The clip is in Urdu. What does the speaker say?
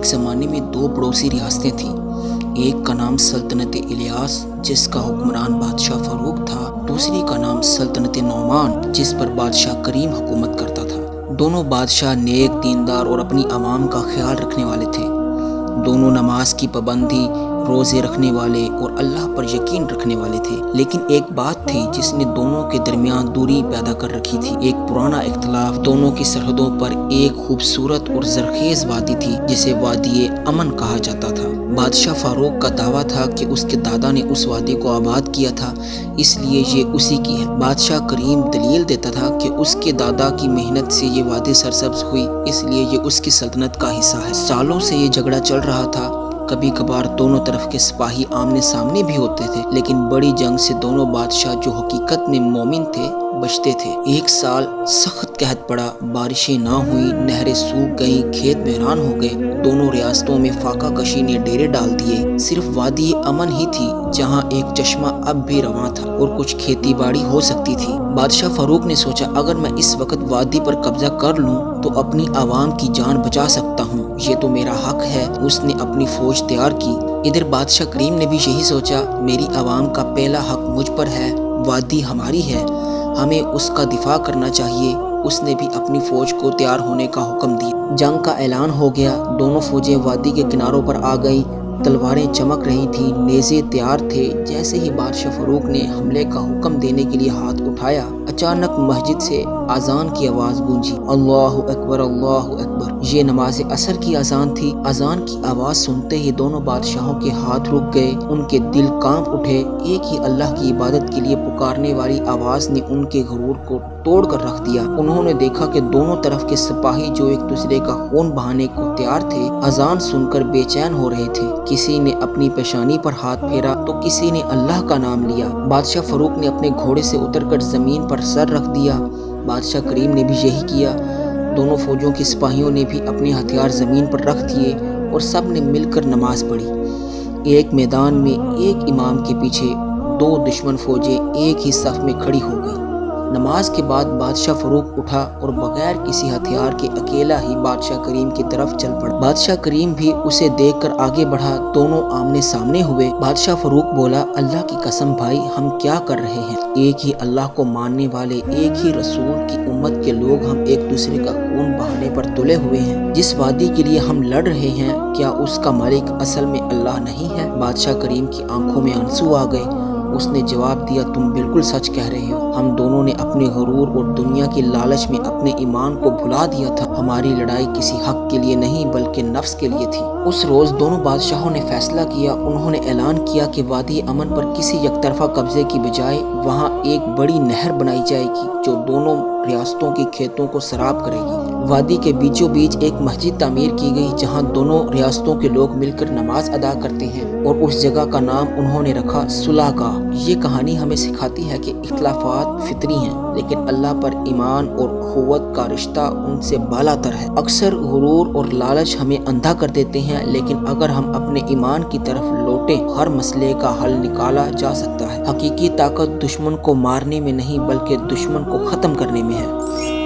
ایک زمانے میں دو پڑوسی ریاستیں تھیں۔ ایک کا نام سلطنت الیاس جس کا حکمران بادشاہ فاروق تھا، دوسری کا نام سلطنت نعمان جس پر بادشاہ کریم حکومت کرتا تھا۔ دونوں بادشاہ نیک، دیندار اور اپنی عوام کا خیال رکھنے والے تھے۔ دونوں نماز کی پابندی، روزے رکھنے والے اور اللہ پر یقین رکھنے والے تھے۔ لیکن ایک بات تھی جس نے دونوں کے درمیان دوری پیدا کر رکھی تھی، ایک پرانا اختلاف۔ دونوں کی سرحدوں پر ایک خوبصورت اور زرخیز وادی تھی جسے وادی امن کہا جاتا تھا۔ بادشاہ فاروق کا دعویٰ تھا کہ اس کے دادا نے اس وادی کو آباد کیا تھا، اس لیے یہ اسی کی ہے۔ بادشاہ کریم دلیل دیتا تھا کہ اس کے دادا کی محنت سے یہ وادی سرسبز ہوئی، اس لیے یہ اس کی سلطنت کا حصہ ہے۔ سالوں سے یہ جھگڑا چل رہا تھا۔ کبھی کبھار دونوں طرف کے سپاہی آمنے سامنے بھی ہوتے تھے، لیکن بڑی جنگ سے دونوں بادشاہ جو حقیقت میں مومن تھے بچتے تھے۔ ایک سال سخت قحط پڑا، بارشیں نہ ہوئی، نہریں سوکھ گئیں، کھیت ویران ہو گئے۔ دونوں ریاستوں میں فاقہ کشی نے ڈیرے ڈال دیے۔ صرف وادی امن ہی تھی جہاں ایک چشمہ اب بھی رواں تھا اور کچھ کھیتی باڑی ہو سکتی تھی۔ بادشاہ فاروق نے سوچا، اگر میں اس وقت وادی پر قبضہ کر لوں تو اپنی عوام کی جان بچا سکتا ہوں، یہ تو میرا حق ہے۔ اس نے اپنی فوج تیار کی۔ ادھر بادشاہ کریم نے بھی یہی سوچا، میری عوام کا پہلا حق مجھ پر ہے، وادی ہماری ہے، ہمیں اس کا دفاع کرنا چاہیے۔ اس نے بھی اپنی فوج کو تیار ہونے کا حکم دیا۔ جنگ کا اعلان ہو گیا۔ دونوں فوجیں وادی کے کناروں پر آ گئیں، تلواریں چمک رہی تھیں، نیزے تیار تھے۔ جیسے ہی بادشاہ فاروق نے حملے کا حکم دینے کے لیے ہاتھ اٹھایا، اچانک مسجد سے اذان کی آواز گونجی، اللہ اکبر اللہ اکبر۔ یہ نماز عصر کی اذان تھی۔ اذان کی آواز سنتے ہی دونوں بادشاہوں کے ہاتھ رک گئے، ان کے دل کانپ اٹھے۔ ایک ہی اللہ کی عبادت کے لیے پکارنے والی آواز نے ان کے غرور کو توڑ کر رکھ دیا۔ انہوں نے دیکھا کہ دونوں طرف کے سپاہی جو ایک دوسرے کا خون بہانے کو تیار تھے، اذان سن کر بے چین ہو رہے تھے۔ کسی نے اپنی پیشانی پر ہاتھ پھیرا تو کسی نے اللہ کا نام لیا۔ بادشاہ فاروق نے اپنے گھوڑے سے اتر کر زمین پر سر رکھ دیا۔ بادشاہ کریم نے بھی یہی کیا۔ دونوں فوجوں کے سپاہیوں نے بھی اپنے ہتھیار زمین پر رکھ دیے اور سب نے مل کر نماز پڑھی۔ ایک میدان میں ایک امام کے پیچھے دو دشمن فوجیں ایک ہی صف میں کھڑی ہو گئیں۔ نماز کے بعد بادشاہ فاروق اٹھا اور بغیر کسی ہتھیار کے اکیلا ہی بادشاہ کریم کی طرف چل پڑا۔ بادشاہ کریم بھی اسے دیکھ کر آگے بڑھا۔ دونوں آمنے سامنے ہوئے۔ بادشاہ فاروق بولا، اللہ کی قسم بھائی، ہم کیا کر رہے ہیں؟ ایک ہی اللہ کو ماننے والے، ایک ہی رسول کی امت کے لوگ، ہم ایک دوسرے کا خون بہانے پر تلے ہوئے ہیں۔ جس وادی کے لیے ہم لڑ رہے ہیں، کیا اس کا مالک اصل میں اللہ نہیں ہے؟ بادشاہ کریم کی آنکھوں میں آنسو آ گئے۔ اس نے جواب دیا، تم بالکل سچ کہہ رہے ہو۔ ہم دونوں نے اپنے غرور اور دنیا کی لالچ میں اپنے ایمان کو بھلا دیا تھا۔ ہماری لڑائی کسی حق کے لیے نہیں بلکہ نفس کے لیے تھی۔ اس روز دونوں بادشاہوں نے فیصلہ کیا۔ انہوں نے اعلان کیا کہ وادی امن پر کسی یک طرفہ قبضے کی بجائے وہاں ایک بڑی نہر بنائی جائے گی جو دونوں ریاستوں کے کھیتوں کو سیراب کرے گی۔ وادی کے بیچوں بیچ ایک مسجد تعمیر کی گئی جہاں دونوں ریاستوں کے لوگ مل کر نماز ادا کرتے ہیں، اور اس جگہ کا نام انہوں نے رکھا صلح گاہ۔ یہ کہانی ہمیں سکھاتی ہے کہ اختلافات فطری ہیں، لیکن اللہ پر ایمان اور اخوت کا رشتہ ان سے بالا تر ہے۔ اکثر غرور اور لالچ ہمیں اندھا کر دیتے ہیں، لیکن اگر ہم اپنے ایمان کی طرف لوٹیں، ہر مسئلے کا حل نکالا جا سکتا ہے۔ حقیقی طاقت دشمن کو مارنے میں نہیں بلکہ دشمن کو ختم کرنے میں ہے۔